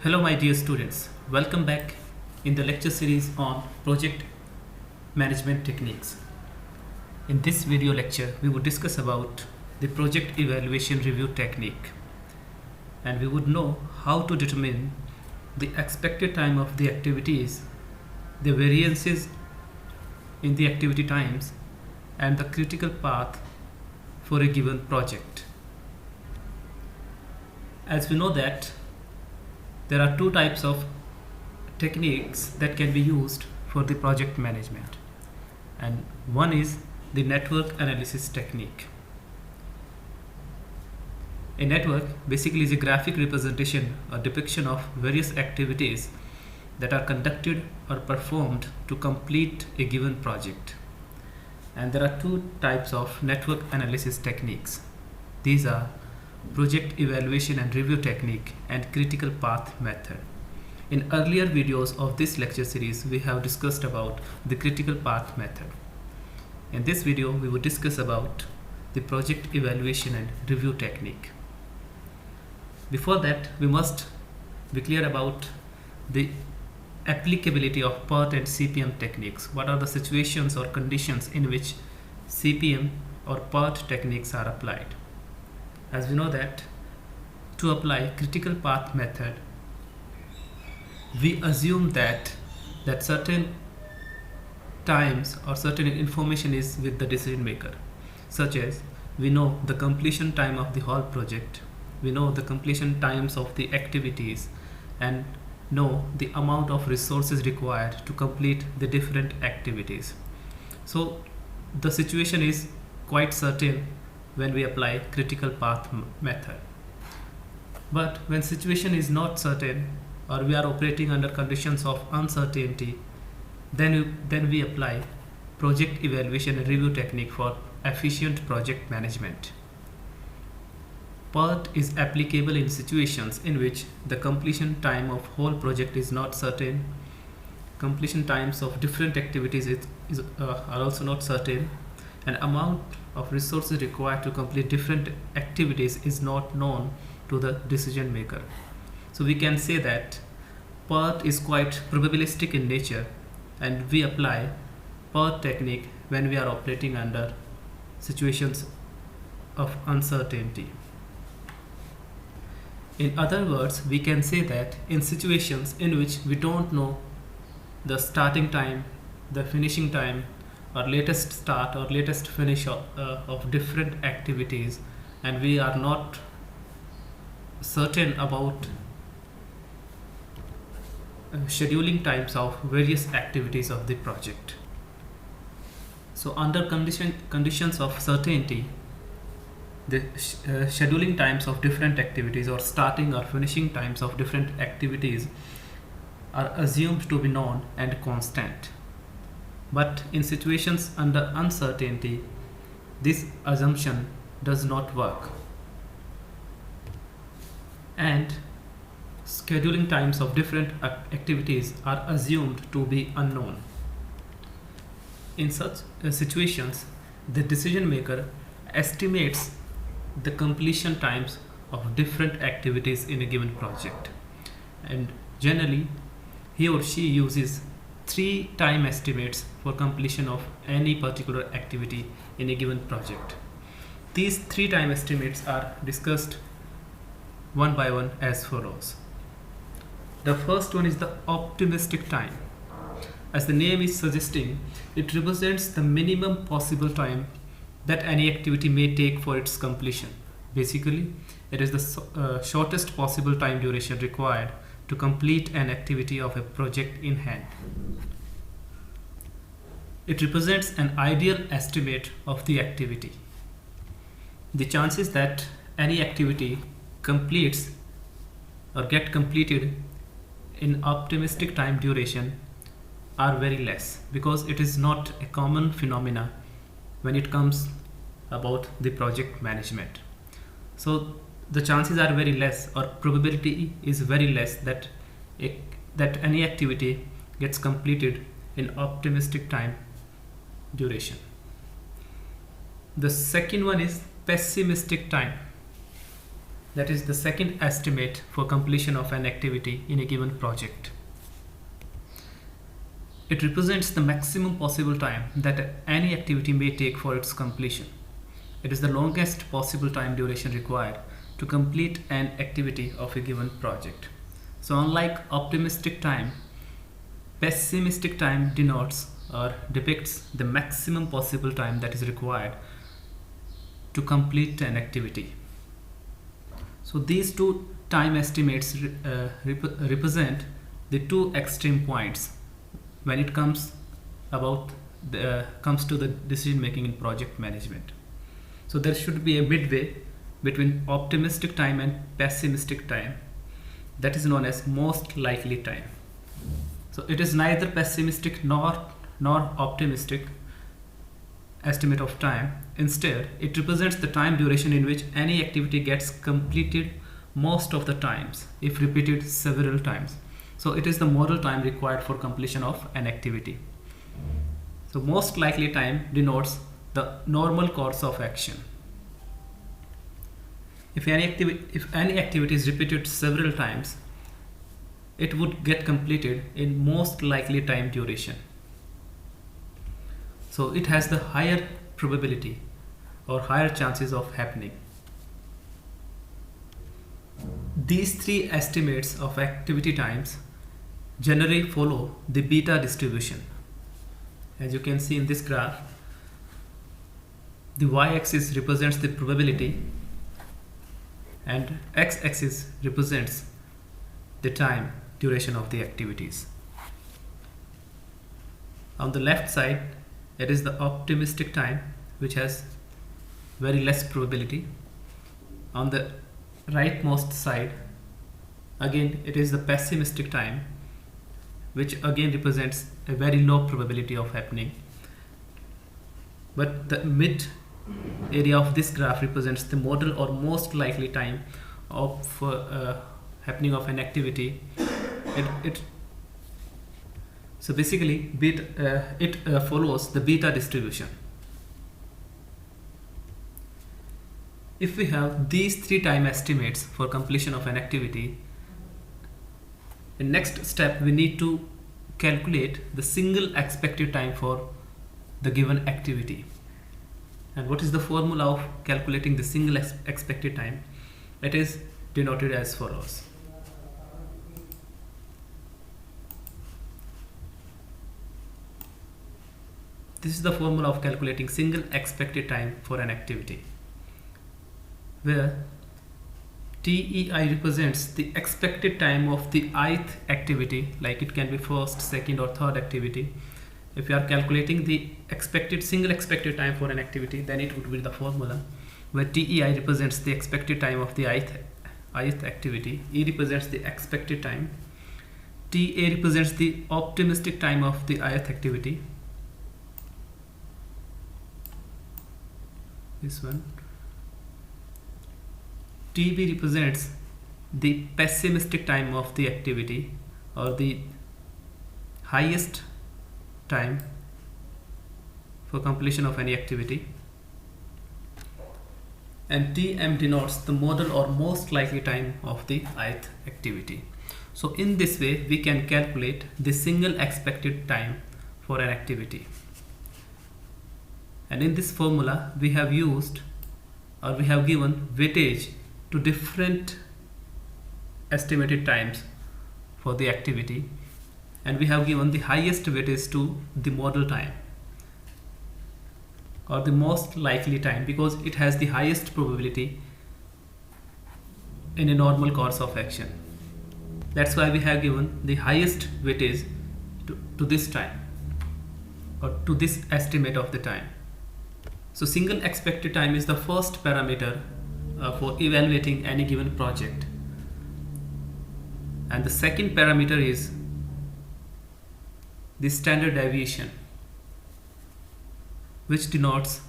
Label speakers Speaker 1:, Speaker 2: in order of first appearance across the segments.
Speaker 1: Hello my dear students, welcome back in the lecture series on project management techniques. In this video lecture we would discuss about the project evaluation review technique, and we would know how to determine the expected time of the activities, the variances in the activity times, and the critical path for a given project. As we know that there are two types of techniques that can be used for the project management, and one is the network analysis technique. A network basically is a graphic representation or depiction of various activities that are conducted or performed to complete a given project. And there are two types of network analysis techniques. These are project evaluation and review technique and critical path method. In earlier videos of this lecture series, we have discussed about the critical path method. In this video, we will discuss about the project evaluation and review technique. Before that, we must be clear about the applicability of PERT and CPM techniques. What are the situations or conditions in which CPM or PERT techniques are applied? As we know that to apply critical path method, we assume that certain times or certain information is with the decision maker, such as we know the completion time of the whole project, we know the completion times of the activities, and know the amount of resources required to complete the different activities. So the situation is quite certain when we apply critical path method. But when situation is not certain, or we are operating under conditions of uncertainty, then we apply project evaluation and review technique for efficient project management. PERT is applicable in situations in which the completion time of whole project is not certain, completion times of different activities are also not certain, and amount of resources required to complete different activities is not known to the decision maker. So we can say that PERT is quite probabilistic in nature, and we apply PERT technique when we are operating under situations of uncertainty. In other words, we can say that in situations in which we don't know the starting time, the finishing time, or latest start or latest finish of different activities, and we are not certain about scheduling times of various activities of the project. So under conditions of certainty, the scheduling times of different activities or starting or finishing times of different activities are assumed to be known and constant. But in situations under uncertainty, this assumption does not work, and scheduling times of different activities are assumed to be unknown. In such situations, the decision maker estimates the completion times of different activities in a given project, and generally he or she uses 3 time estimates for completion of any particular activity in a given project. These 3 time estimates are discussed one by one as follows. The first one is the optimistic time. As the name is suggesting, it represents the minimum possible time that any activity may take for its completion. Basically, it is the shortest possible time duration required to complete an activity of a project in hand. It represents an ideal estimate of the activity. The chances that any activity completes or get completed in optimistic time duration are very less, because it is not a common phenomena when it comes about the project management. So the chances are very less, or probability is very less, that any activity gets completed in optimistic time duration. The second one is pessimistic time. That is the second estimate for completion of an activity in a given project. It represents the maximum possible time that any activity may take for its completion. It is the longest possible time duration required to complete an activity of a given project. So unlike optimistic time, pessimistic time denotes or depicts the maximum possible time that is required to complete an activity. So these two time estimates represent the two extreme points when it comes to the decision making in project management. So there should be a midway between optimistic time and pessimistic time, that is known as most likely time. So it is neither pessimistic nor optimistic estimate of time. Instead, it represents the time duration in which any activity gets completed most of the times if repeated several times. So it is the model time required for completion of an activity. So most likely time denotes the normal course of action. If any activity is repeated several times, it would get completed in most likely time duration. So it has the higher probability or higher chances of happening. These three estimates of activity times generally follow the beta distribution. As you can see in this graph, the y-axis represents the probability and x-axis represents the time duration of the activities. On the left side, it is the optimistic time, which has very less probability. On the rightmost side, again it is the pessimistic time, which again represents a very low probability of happening. But the mid area of this graph represents the model or most likely time of happening of an activity. So basically it follows the beta distribution. If we have these three time estimates for completion of an activity, in next step we need to calculate the single expected time for the given activity. And what is the formula of calculating the single expected time? It is denoted as follows. This is the formula of calculating single expected time for an activity, where TEI represents the expected time of the ith activity, like it can be first, second or third activity. If you are calculating the single expected time for an activity, then it would be the formula where TEI represents the expected time of the ith activity, E represents the expected time, TA represents the optimistic time of the ith activity, this one, TB represents the pessimistic time of the activity or the highest time for completion of any activity, and TM denotes the model or most likely time of the ith activity. So in this way we can calculate the single expected time for an activity. And in this formula we have used or we have given weightage to different estimated times for the activity, and we have given the highest weightage to the model time or the most likely time because it has the highest probability in a normal course of action. That's why we have given the highest weightage to this time or to this estimate of the time. So single expected time is the first parameter for evaluating any given project, and the second parameter is the standard deviation, which denotes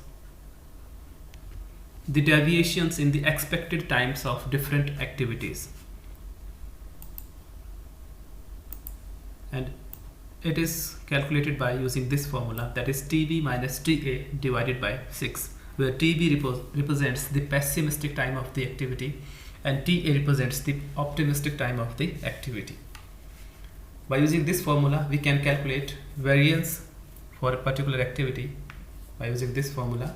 Speaker 1: the deviations in the expected times of different activities, and it is calculated by using this formula, that is TB minus TA divided by 6, where TB represents the pessimistic time of the activity and TA represents the optimistic time of the activity. By using this formula, we can calculate variance for a particular activity by using this formula,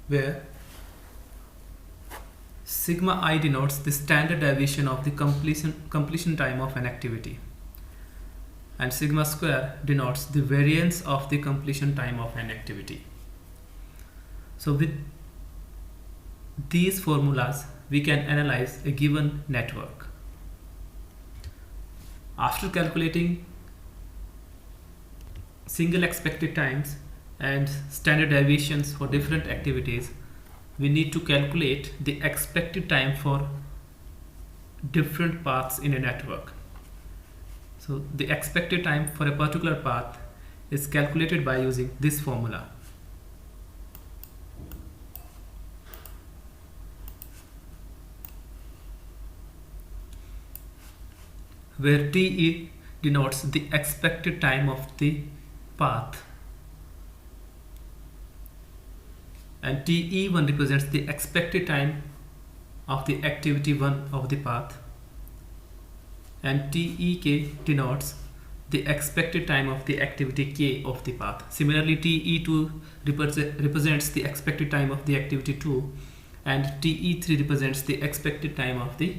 Speaker 1: where sigma I denotes the standard deviation of the completion time of an activity, and sigma square denotes the variance of the completion time of an activity. So with these formulas, we can analyze a given network. After calculating single expected times and standard deviations for different activities, we need to calculate the expected time for different paths in a network. So the expected time for a particular path is calculated by using this formula, where TE denotes the expected time of the path and TE1 represents the expected time of the activity 1 of the path, and TEK denotes the expected time of the activity K of the path. Similarly, TE2 represents the expected time of the activity 2, and TE3 represents the expected time of the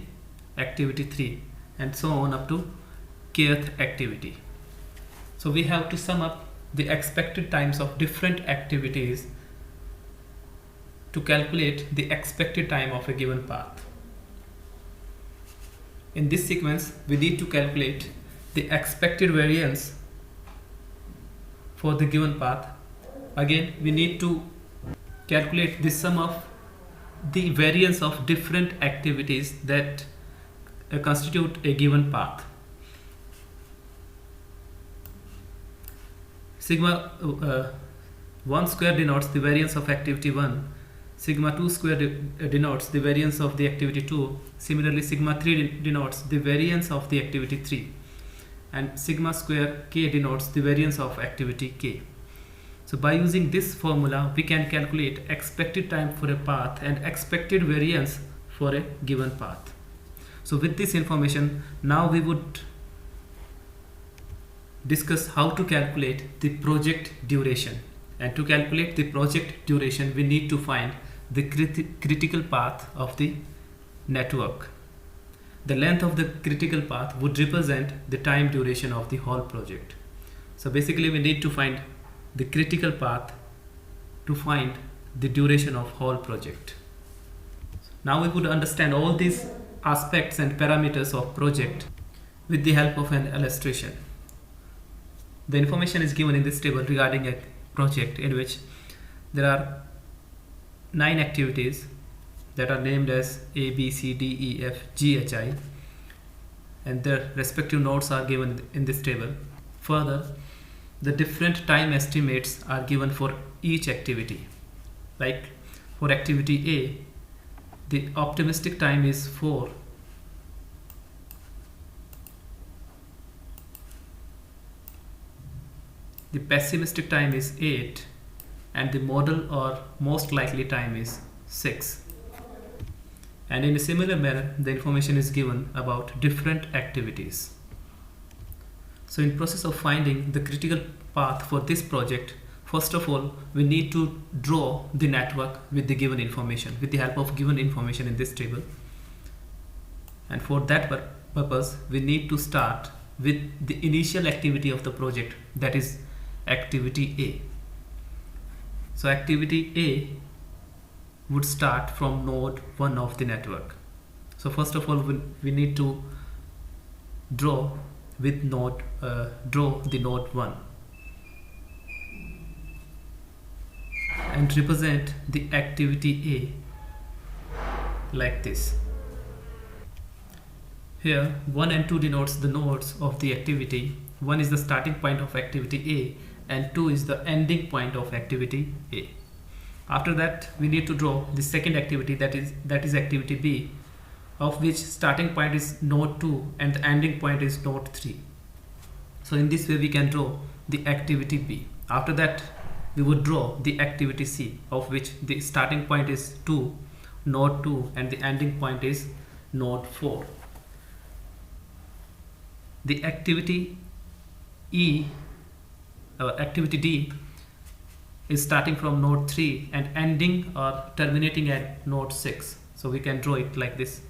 Speaker 1: activity 3, and so on up to kth activity. So we have to sum up the expected times of different activities to calculate the expected time of a given path. In this sequence, we need to calculate the expected variance for the given path. Again, we need to calculate the sum of the variance of different activities that constitute a given path. Sigma 1 square denotes the variance of activity 1, sigma 2 square denotes the variance of the activity 2, similarly sigma 3 denotes the variance of the activity 3, and sigma square k denotes the variance of activity k. So by using this formula, we can calculate expected time for a path and expected variance for a given path. So with this information, now we would discuss how to calculate the project duration. And to calculate the project duration, we need to find the critical path of the network. The length of the critical path would represent the time duration of the whole project. So basically, we need to find the critical path to find the duration of whole project. Now we would understand all these aspects and parameters of project with the help of an illustration. The information is given in this table regarding a project in which there are 9 activities that are named as A, B, C, D, E, F, G, H, I, and their respective nodes are given in this table. Further, the different time estimates are given for each activity. Like for activity A, the optimistic time is 4. The pessimistic time is 8, and the model or most likely time is 6. And in a similar manner, the information is given about different activities. So in process of finding the critical path for this project, first of all, we need to draw the network with the given information, with the help of given information in this table. And for that purpose, we need to start with the initial activity of the project, that is activity A. So activity A would start from node 1 of the network. So first of all, we need to draw with draw the node 1 and represent the activity A like this. Here 1 and 2 denotes the nodes of the activity. 1 is the starting point of activity A and 2 is the ending point of activity A. After that, we need to draw the second activity, that is activity B, of which starting point is node 2 and the ending point is node 3. So in this way we can draw the activity B. After that, we would draw the activity C, of which the starting point is 2 node 2 and the ending point is node 4. The activity activity D is starting from node 3 and ending or terminating at node 6. So we can draw it like this.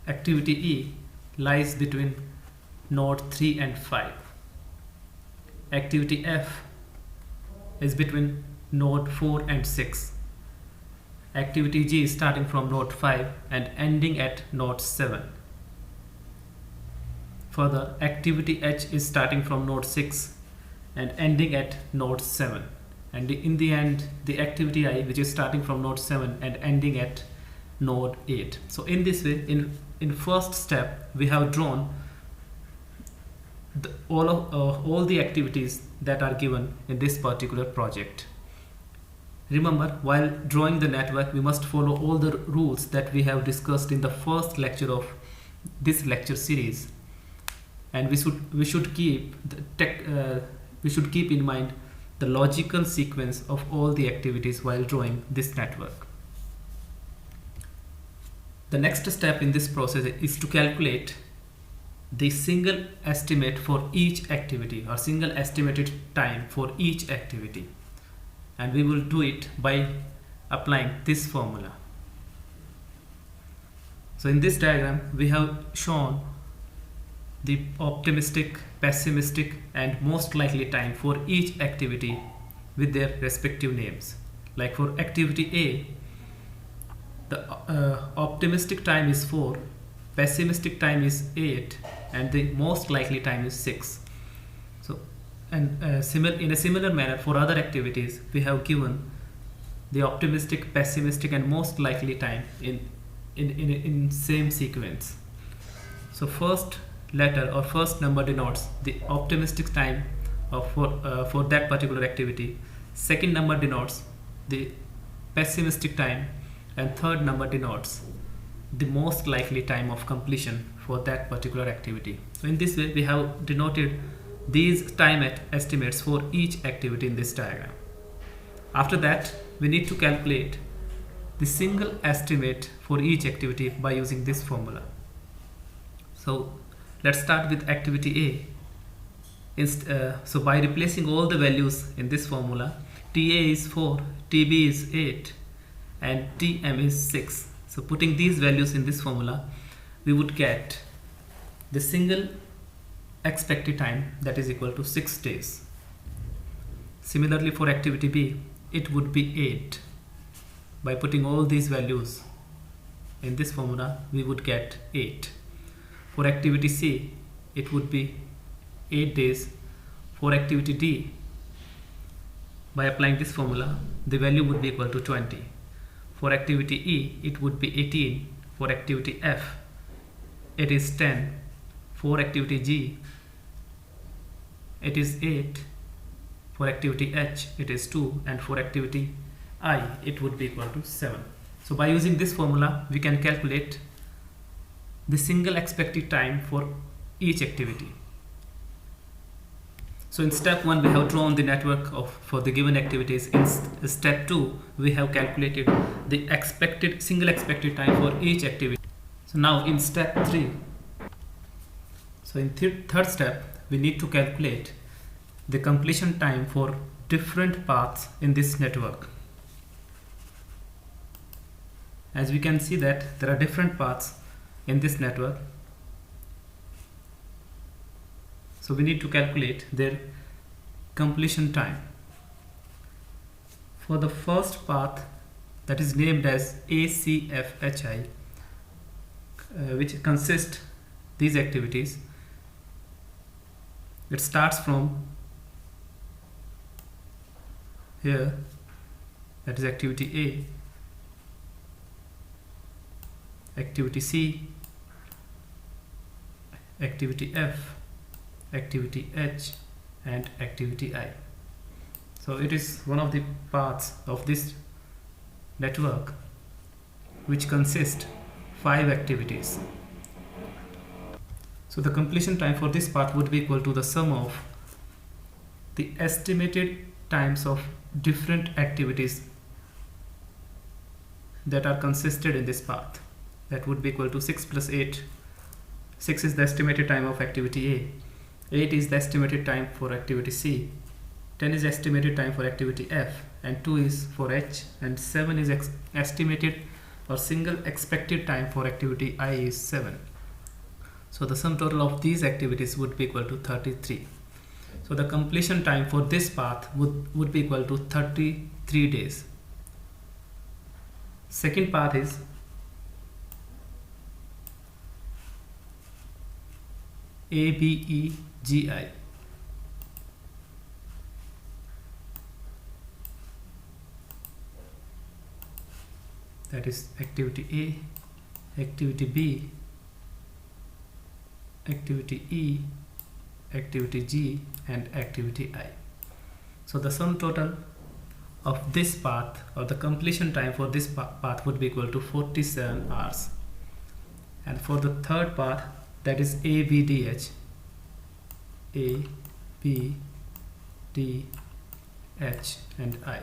Speaker 1: Activity E lies between node 3 and 5. Activity F is between node 4 and 6. Activity G is starting from node 5 and ending at node 7. Further, activity H is starting from node 6 and ending at node 7. And in the end, the activity I, which is starting from node 7 and ending at node 8. So in this way, in first step, we have drawn all the activities that are given in this particular project. Remember, while drawing the network, we must follow all the rules that we have discussed in the first lecture of this lecture series, and we should keep in mind the logical sequence of all the activities while drawing this network. The next step in this process is to calculate the single estimate for each activity or single estimated time for each activity, and we will do it by applying this formula. So in this diagram we have shown the optimistic, pessimistic and most likely time for each activity with their respective names. Like for activity A, the optimistic time is 4, pessimistic time is 8 and the most likely time is 6. So, and in a similar manner for other activities we have given the optimistic, pessimistic and most likely time in same sequence. So first letter or first number denotes the optimistic time for that particular activity, second number denotes the pessimistic time, and third number denotes the most likely time of completion for that particular activity. So in this way we have denoted these time estimates for each activity in this diagram. After that we need to calculate the single estimate for each activity by using this formula. So let's start with activity A. So by replacing all the values in this formula, TA is 4, TB is 8 and TM is 6. So putting these values in this formula, we would get the single expected time that is equal to 6 days. Similarly for activity B, it would be 8. By putting all these values in this formula, we would get 8. For activity C, it would be 8 days. For activity D, by applying this formula, the value would be equal to 20. For activity E, it would be 18. For activity F, it is 10. For activity G, it is 8. For activity H, it is 2. And for activity I, it would be equal to 7. So by using this formula, we can calculate the single expected time for each activity. So in step 1 we have drawn the network for the given activities. In step 2 we have calculated the single expected time for each activity. So now in step 3, so in third step we need to calculate the completion time for different paths in this network. As we can see that there are different paths in this network, so we need to calculate their completion time. For the first path, that is named as ACFHI, which consists these activities, it starts from here, that is activity A, activity C, activity F, activity H and activity I. So it is one of the parts of this network which consists 5 activities. So the completion time for this part would be equal to the sum of the estimated times of different activities that are consisted in this path. That would be equal to 6 plus 8. 6 is the estimated time of activity A. 8 is the estimated time for activity C. 10 is estimated time for activity F, and 2 is for H, and 7 is estimated or single expected time for activity I is 7. So the sum total of these activities would be equal to 33. So the completion time for this path would be equal to 33 days. Second path is ABEGI. That is activity A, activity B, activity E, activity G, and activity I. So the sum total of this path, or the completion time for this path, would be equal to 47 hours. And for the third path, that is ABDH, A, B, D, H, and I,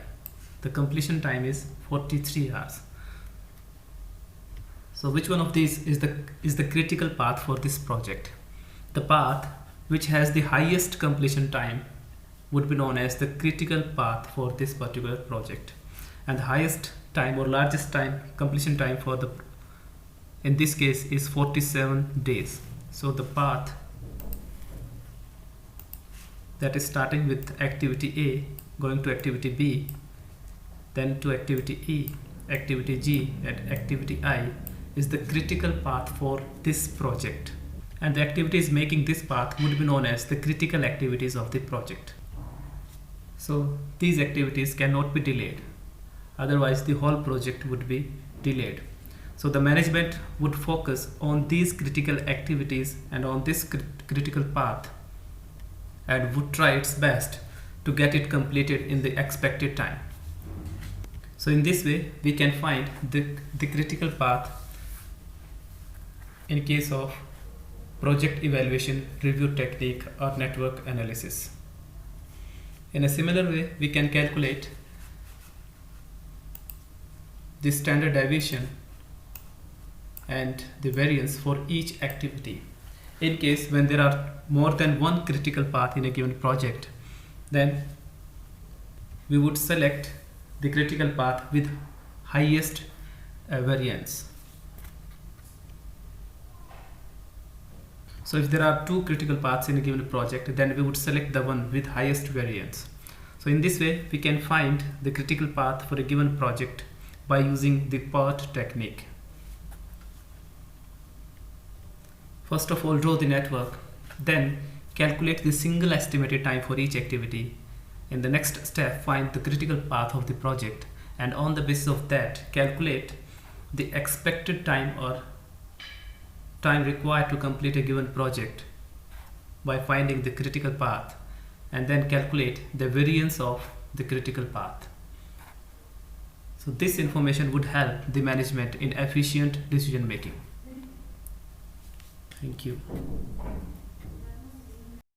Speaker 1: the completion time is 43 hours. So which one of these is the critical path for this project? The path which has the highest completion time would be known as the critical path for this particular project, and the highest time or largest time completion time for the in this case is 47 days. So the path that is starting with activity A, going to activity B, then to activity E, activity G, and activity I is the critical path for this project, and the activities making this path would be known as the critical activities of the project. So these activities cannot be delayed, otherwise the whole project would be delayed. So the management would focus on these critical activities and on this critical path, and would try its best to get it completed in the expected time. So in this way we can find the critical path in case of project evaluation, review technique, or network analysis. In a similar way, we can calculate the standard deviation and the variance for each activity. In case when there are more than one critical path in a given project, then we would select the critical path with highest variance. So if there are two critical paths in a given project, then we would select the one with highest variance. So in this way, we can find the critical path for a given project by using the PERT technique. First of all, draw the network, then calculate the single estimated time for each activity. In the next step, find the critical path of the project, and on the basis of that, calculate the expected time or time required to complete a given project by finding the critical path, and then calculate the variance of the critical path. So this information would help the management in efficient decision making. Thank you.